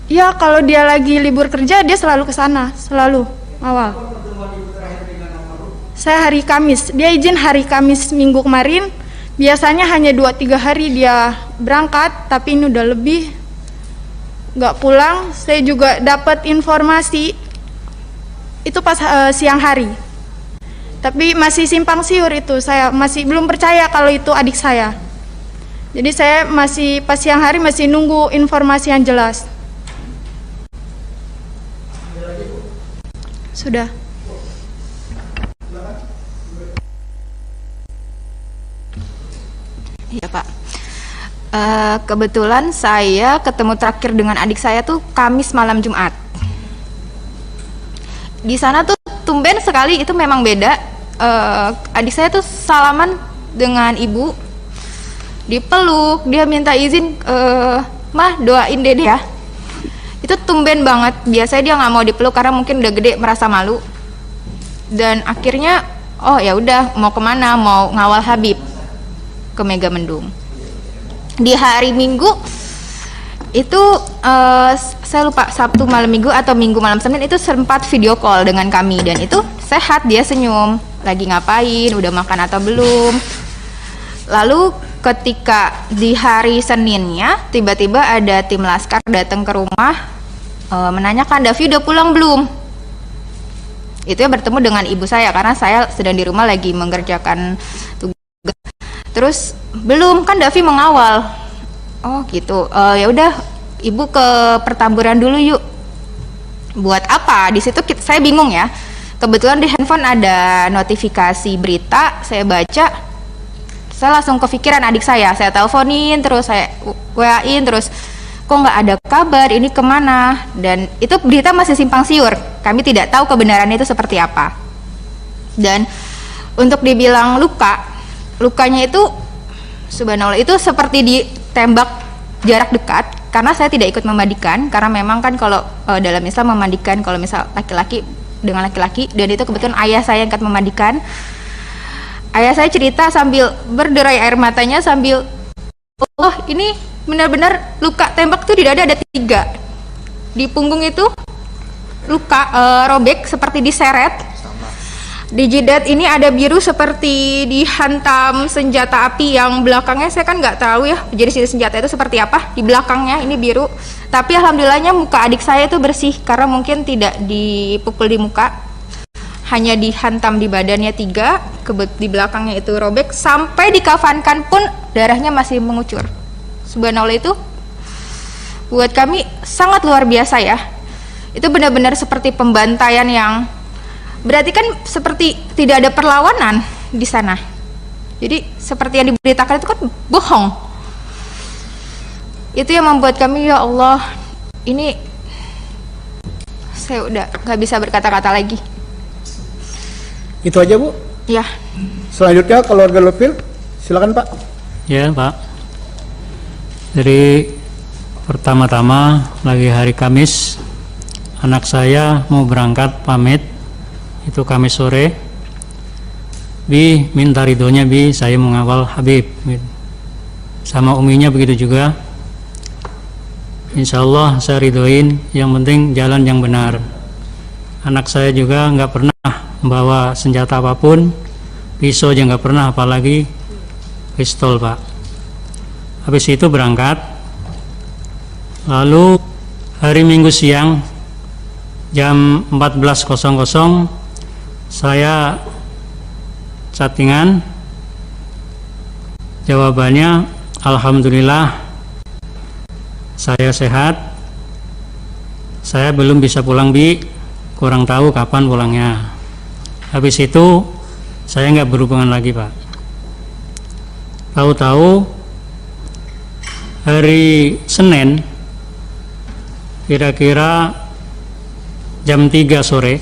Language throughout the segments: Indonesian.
Ya, kalau dia lagi libur kerja dia selalu ke sana, selalu awal. Saya hari Kamis, dia izin hari Kamis minggu kemarin. Biasanya hanya 2-3 hari dia berangkat, tapi ini udah lebih nggak pulang. Saya juga dapat informasi itu pas siang hari, tapi masih simpang siur itu. Saya masih belum percaya kalau itu adik saya. Jadi saya masih pas siang hari masih nunggu informasi yang jelas. Sudah. Iya Pak. Kebetulan saya ketemu terakhir dengan adik saya tuh Kamis malam Jumat. Di sana tuh tumben sekali, itu memang beda. Adik saya tuh salaman dengan ibu, dipeluk, dia minta izin, mah doain dede ya. Itu tumben banget. Biasanya dia nggak mau dipeluk karena mungkin udah gede, merasa malu. Dan akhirnya, oh ya udah, mau kemana? Mau ngawal Habib ke Megamendung. Di hari Minggu itu saya lupa Sabtu malam Minggu atau Minggu malam Senin itu sempat video call dengan kami, dan itu sehat, dia senyum. Lagi ngapain? Udah makan atau belum? Lalu ketika di hari Seninnya tiba-tiba ada tim laskar datang ke rumah menanyakan, Davi udah pulang belum? Itu ya bertemu dengan ibu saya karena saya sedang di rumah lagi mengerjakan tugas. Terus belum, kan Davi mengawal. Oh gitu. Ya udah, ibu ke Pertamburan dulu yuk. Buat apa? Di situ saya bingung ya. Kebetulan di handphone ada notifikasi berita, saya baca. Saya langsung kepikiran adik saya teleponin, terus saya WA-in, terus kok nggak ada kabar, ini kemana? Dan itu berita masih simpang siur, kami tidak tahu kebenarannya itu seperti apa. Dan untuk dibilang lukanya itu subhanallah itu seperti ditembak jarak dekat, karena saya tidak ikut memandikan, karena memang kan kalau dalam Islam memandikan kalau misal laki-laki dengan laki-laki, dan itu kebetulan ayah saya yang akan memandikan. Ayah saya cerita sambil berderai air matanya, sambil, oh ini benar-benar luka tembak tuh di dada ada 3, di punggung itu luka robek seperti diseret, di jidat ini ada biru seperti dihantam senjata api, yang belakangnya saya kan nggak tahu ya jadi senjata itu seperti apa, di belakangnya ini biru. Tapi alhamdulillahnya muka adik saya itu bersih karena mungkin tidak dipukul di muka, hanya dihantam di badannya 3, di belakangnya itu robek, sampai dikafankan pun darahnya masih mengucur. Subhanallah, itu buat kami sangat luar biasa ya. Itu benar-benar seperti pembantaian, yang berarti kan seperti tidak ada perlawanan di sana. Jadi seperti yang diberitakan itu kan bohong. Itu yang membuat kami, ya Allah, ini saya udah nggak bisa berkata-kata lagi. Itu aja Bu? Ya. Selanjutnya keluarga Lutfi, silakan Pak. Ya Pak. Jadi pertama-tama lagi hari Kamis, anak saya mau berangkat pamit, itu Kamis sore. Bi minta ridhonya Bi, saya mengawal Habib. Sama uminya begitu juga. Insya Allah saya ridhoin, yang penting jalan yang benar. Anak saya juga nggak pernah membawa senjata apapun, pisau aja nggak pernah, apalagi pistol Pak. Habis itu berangkat. Lalu hari Minggu siang jam 14.00 saya chattingan, jawabannya alhamdulillah saya sehat, saya belum bisa pulang Bi, kurang tahu kapan pulangnya. Habis itu saya nggak berhubungan lagi Pak. Tahu-tahu hari Senin kira-kira jam 3 sore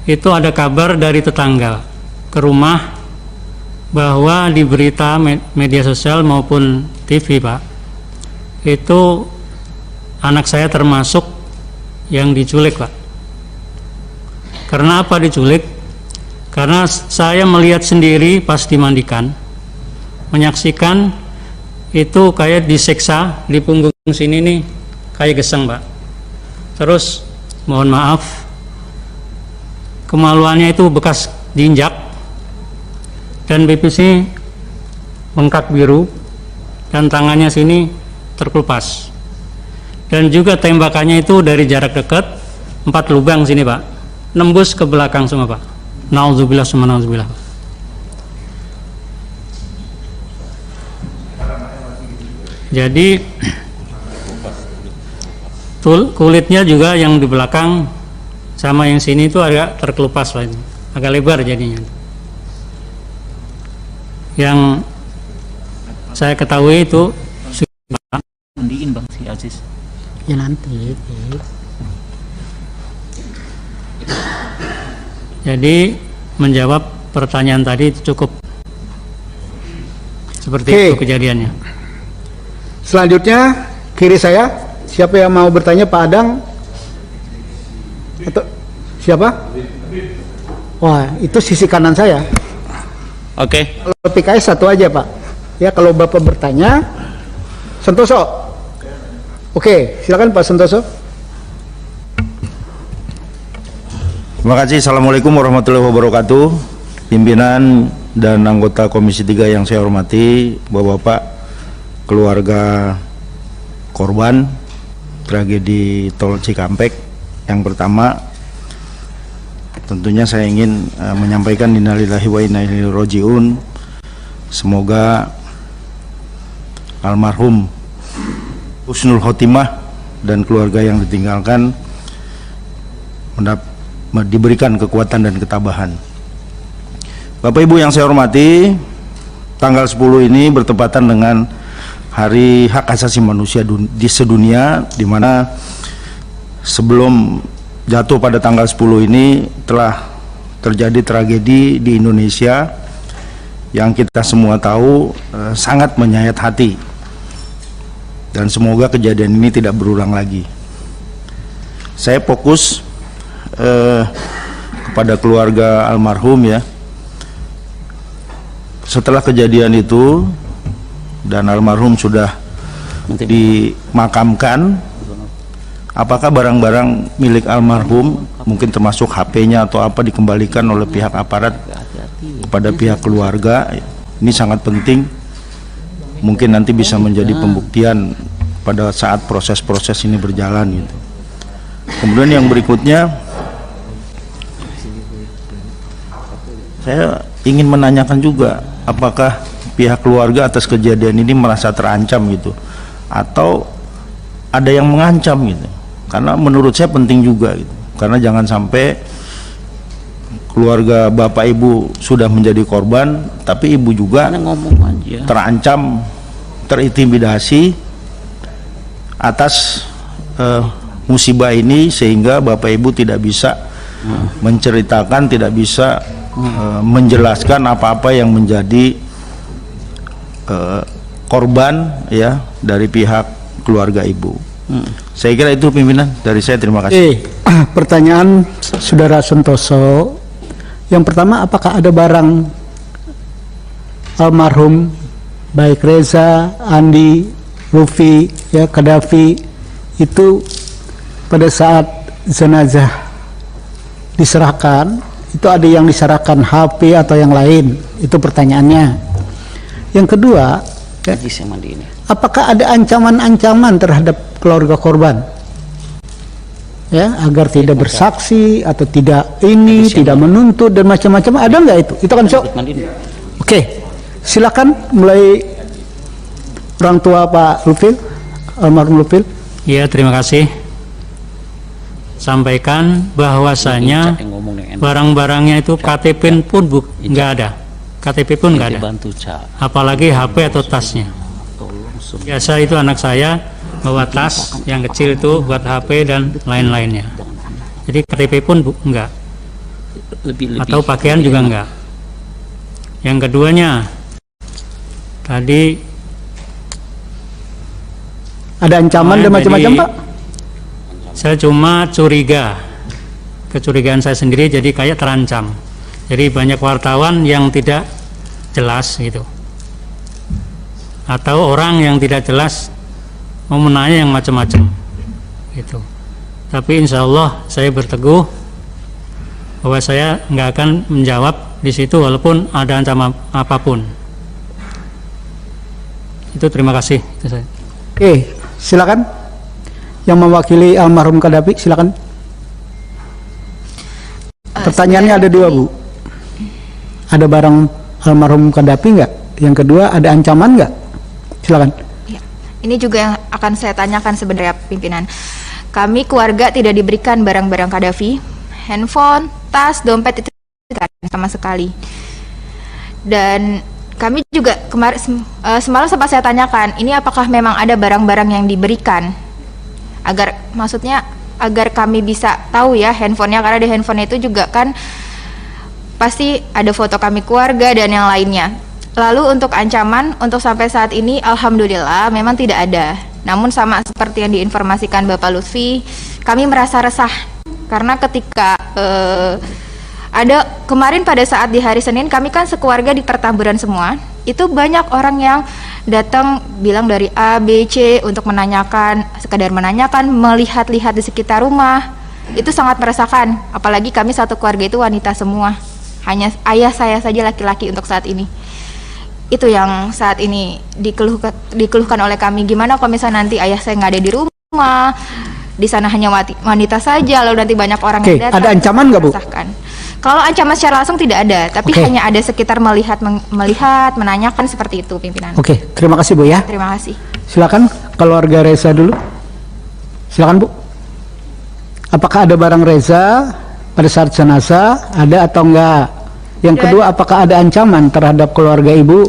itu ada kabar dari tetangga ke rumah bahwa di berita media sosial maupun TV Pak, itu anak saya termasuk yang diculik Pak. Karena apa diculik? Karena saya melihat sendiri pas dimandikan, menyaksikan itu kayak disiksa di punggungnya sini nih kayak geseng, Pak. Terus mohon maaf, kemaluannya itu bekas diinjak dan pipis bengkak biru dan tangannya sini terkelupas. Dan juga tembakannya itu dari jarak dekat 4 lubang sini, Pak. Nembus ke belakang semua, Pak. Nauzubillah summa nauzubillah. Jadi kulitnya juga yang di belakang sama yang sini itu agak terkelupas, Pak. Agak lebar jadinya. Yang saya ketahui itu mandiin Bang si Aziz. Ya nanti. Jadi menjawab pertanyaan tadi itu cukup seperti Oke. itu kejadiannya. Selanjutnya kiri saya, siapa yang mau bertanya? Pak Adang atau siapa? Wah, itu sisi kanan saya. Oke. Kalau PKS satu aja, Pak. Ya, kalau Bapak bertanya, Sentoso. Oke, silakan Pak Sentoso. Terima kasih. Assalamualaikum warahmatullahi wabarakatuh. Pimpinan dan anggota Komisi 3 yang saya hormati, Bapak-bapak, keluarga korban tragedi Tol Cikampek. Yang pertama, tentunya saya ingin menyampaikan innalillahi wa inna ilaihi rajiun. Semoga almarhum husnul khotimah dan keluarga yang ditinggalkan diberikan kekuatan dan ketabahan. Bapak Ibu yang saya hormati, tanggal 10 ini bertepatan dengan Hari Hak Asasi Manusia di sedunia, di mana sebelum jatuh pada tanggal 10 ini telah terjadi tragedi di Indonesia yang kita semua tahu sangat menyayat hati, dan semoga kejadian ini tidak berulang lagi. Saya fokus kepada keluarga almarhum ya. Setelah kejadian itu dan almarhum sudah dimakamkan, apakah barang-barang milik almarhum, mungkin termasuk HP-nya atau apa, dikembalikan oleh pihak aparat kepada pihak keluarga? Ini sangat penting, mungkin nanti bisa menjadi pembuktian pada saat proses-proses ini berjalan gitu. Kemudian yang berikutnya, saya ingin menanyakan juga, apakah pihak keluarga atas kejadian ini merasa terancam gitu, atau ada yang mengancam gitu? Karena menurut saya penting juga gitu, karena jangan sampai keluarga bapak ibu sudah menjadi korban, tapi ibu juga terancam, terintimidasi atas musibah ini, sehingga bapak ibu tidak bisa menceritakan, tidak bisa menjelaskan apa-apa yang menjadi korban ya dari pihak keluarga ibu. Saya kira itu pimpinan dari saya, terima kasih. Pertanyaan Saudara Sentoso. Yang pertama, apakah ada barang almarhum baik Reza, Andi, Lufi, ya, Kadafi itu pada saat jenazah diserahkan, itu ada yang diserahkan HP atau yang lain? Itu pertanyaannya. Yang kedua, ya, apakah ada ancaman-ancaman terhadap keluarga korban, ya, agar tidak bersaksi atau tidak ini, tidak menuntut dan macam-macam? Ada nggak itu? Itu kan so. Oke, silakan mulai orang tua Pak Lufil, almarhum Lufil. Ya, terima kasih. Sampaikan bahwasanya barang-barangnya itu KTP pun nggak ada. KTP pun nggak ada, apalagi HP atau tasnya. Biasa itu anak saya bawa tas yang kecil itu buat HP dan lain-lainnya. Jadi KTP pun enggak, atau pakaian juga enggak. Yang keduanya, tadi ada ancaman dan macam-macam, Pak? Saya cuma curiga, kecurigaan saya sendiri, jadi kayak terancam. Jadi banyak wartawan yang tidak jelas gitu, atau orang yang tidak jelas mau menanya yang macam-macam gitu. Tapi insya Allah saya berteguh bahwa saya nggak akan menjawab di situ walaupun ada ancaman apapun. Itu terima kasih. Itu saya. Oke, silakan. Yang mewakili almarhum Qaddafi, silakan. Pertanyaannya ada dua, Bu. Ada barang almarhum Qaddafi nggak? Yang kedua, ada ancaman nggak? Silakan. Ya. Ini juga yang akan saya tanyakan sebenarnya pimpinan. Kami keluarga tidak diberikan barang-barang Qaddafi, handphone, tas, dompet itu tidak ada sama sekali. Dan kami juga semalam sempat saya tanyakan, ini apakah memang ada barang-barang yang diberikan? Maksudnya agar kami bisa tahu ya handphonenya, karena di handphone itu juga kan pasti ada foto kami keluarga dan yang lainnya. Lalu untuk ancaman, untuk sampai saat ini alhamdulillah memang tidak ada. Namun sama seperti yang diinformasikan Bapak Lutfi, kami merasa resah karena ketika ada kemarin pada saat di hari Senin, kami kan sekeluarga di Pertamburan semua, itu banyak orang yang datang bilang dari A, B, C untuk menanyakan, sekadar menanyakan, melihat-lihat di sekitar rumah. Itu sangat meresahkan, apalagi kami satu keluarga itu wanita semua, hanya ayah saya saja laki-laki untuk saat ini. Itu yang saat ini dikeluhkan oleh kami. Gimana kalau misalnya nanti ayah saya nggak ada di rumah, di sana hanya wanita saja, lalu nanti banyak orang yang datang. Ada ancaman nggak, Bu? Kalau ancaman secara langsung tidak ada, tapi hanya ada sekitar melihat, menanyakan seperti itu, pimpinan. Oke, terima kasih, Bu ya. Terima kasih. Silakan keluarga Reza dulu. Silakan, Bu. Apakah ada barang Reza pada saat jenazah, ada atau enggak? Yang kedua, apakah ada ancaman terhadap keluarga Ibu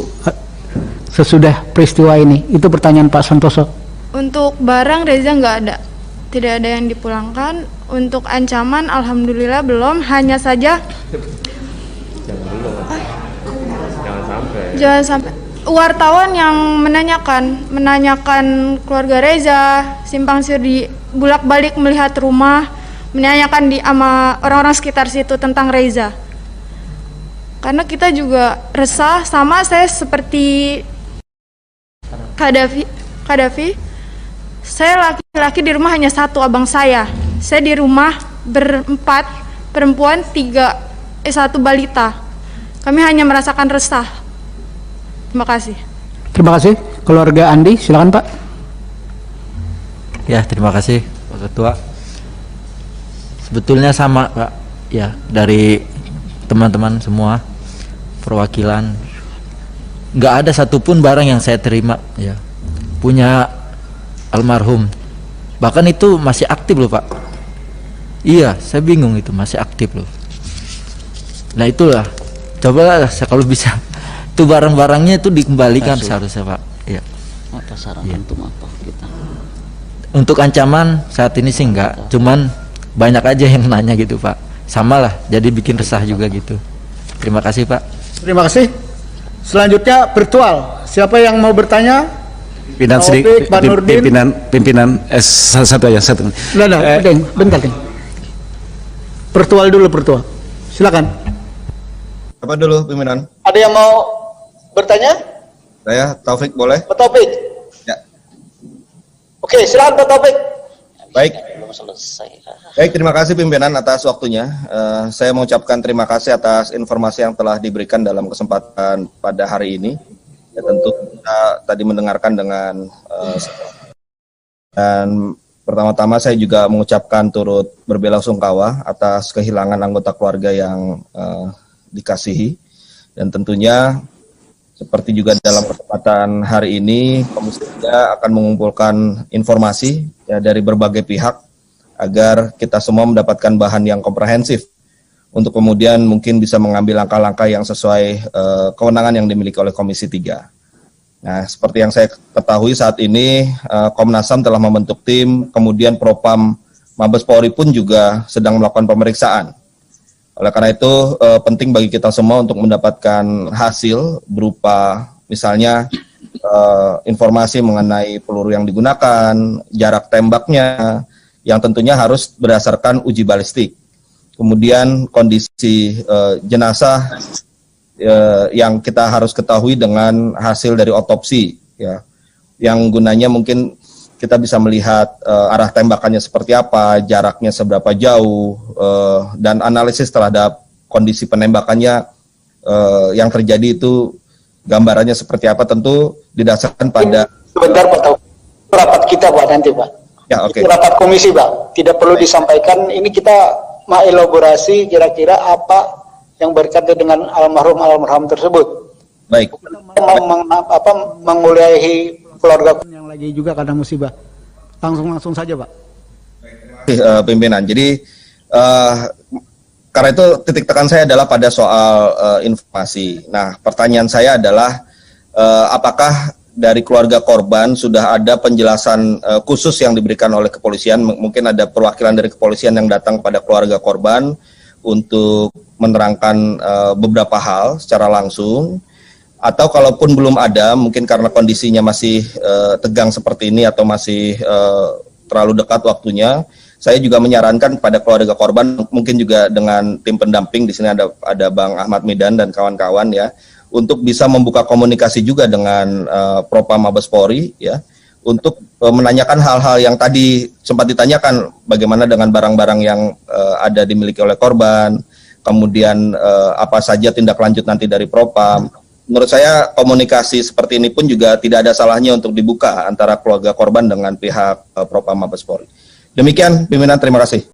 sesudah peristiwa ini? Itu pertanyaan Pak Santoso. Untuk barang Reza nggak ada, tidak ada yang dipulangkan. Untuk ancaman alhamdulillah belum, hanya saja jangan sampai wartawan yang menanyakan keluarga Reza, simpang siur di bolak-balik melihat rumah, menanyakan sama orang-orang sekitar situ tentang Reza. Karena kita juga resah, sama saya seperti Qaddafi. Saya laki-laki di rumah hanya satu, abang saya. Saya di rumah berempat, perempuan 1 balita. Kami hanya merasakan resah. Terima kasih. Terima kasih. Keluarga Andi, silakan Pak. Ya, terima kasih Pak Ketua. Sebetulnya sama Pak, ya, dari teman-teman semua perwakilan, nggak ada satupun barang yang saya terima ya punya almarhum, bahkan itu masih aktif loh Pak. Iya, saya bingung, itu masih aktif loh. Nah itulah, cobalah kalau bisa itu barang-barangnya itu dikembalikan seharusnya Pak ya. Atas saran untuk apa kita? Untuk ancaman saat ini sih enggak, cuman banyak aja yang nanya gitu Pak, sama lah, jadi bikin resah juga gitu. Terima kasih Pak. Terima kasih. Selanjutnya virtual. Siapa yang mau bertanya? Pimpinan sedikit, pimpinan satu aja satu. Bentar. Virtual dulu, virtual. Silakan. Apa dulu pimpinan? Ada yang mau bertanya? Saya Taufik, boleh? Pak Taufik. Ya. Oke, silakan Pak Taufik. Baik. Baik, terima kasih pimpinan atas waktunya. Saya mengucapkan terima kasih atas informasi yang telah diberikan dalam kesempatan pada hari ini. Ya, tentu kita tadi mendengarkan dengan dan pertama-tama saya juga mengucapkan turut berbelasungkawa atas kehilangan anggota keluarga yang dikasihi, dan tentunya seperti juga dalam kesempatan hari ini Komisi 3 akan mengumpulkan informasi ya dari berbagai pihak agar kita semua mendapatkan bahan yang komprehensif untuk kemudian mungkin bisa mengambil langkah-langkah yang sesuai kewenangan yang dimiliki oleh Komisi 3. Nah, seperti yang saya ketahui saat ini Komnas HAM telah membentuk tim, kemudian Propam Mabes Polri pun juga sedang melakukan pemeriksaan. Oleh karena itu penting bagi kita semua untuk mendapatkan hasil berupa misalnya informasi mengenai peluru yang digunakan, jarak tembaknya, yang tentunya harus berdasarkan uji balistik. Kemudian kondisi jenazah yang kita harus ketahui dengan hasil dari otopsi, ya, yang gunanya mungkin kita bisa melihat arah tembakannya seperti apa, jaraknya seberapa jauh, dan analisis terhadap kondisi penembakannya yang terjadi itu gambarannya seperti apa, tentu didasarkan pada sebentar Pak Taufik, rapat kita Pak nanti Pak. Ya, oke. Rapat komisi Pak, tidak perlu disampaikan. Ini kita mengelaborasi kira-kira apa yang berkaitan dengan almarhum tersebut. Baik. Menguliahi keluarga yang lagi juga karena musibah. Langsung saja Pak. Pimpinan. Jadi karena itu titik tekan saya adalah pada soal informasi. Nah, pertanyaan saya adalah apakah dari keluarga korban sudah ada penjelasan khusus yang diberikan oleh kepolisian? Mungkin ada perwakilan dari kepolisian yang datang pada keluarga korban untuk menerangkan beberapa hal secara langsung, atau kalaupun belum ada, mungkin karena kondisinya masih tegang seperti ini atau masih terlalu dekat waktunya, saya juga menyarankan pada keluarga korban, mungkin juga dengan tim pendamping, di sini ada Bang Ahmad Midan dan kawan-kawan ya, untuk bisa membuka komunikasi juga dengan Propam Mabes Polri ya, untuk menanyakan hal-hal yang tadi sempat ditanyakan, bagaimana dengan barang-barang yang ada dimiliki oleh korban, kemudian apa saja tindak lanjut nanti dari Propam. Menurut saya komunikasi seperti ini pun juga tidak ada salahnya untuk dibuka antara keluarga korban dengan pihak Propam Mabes Polri. Demikian pimpinan, terima kasih.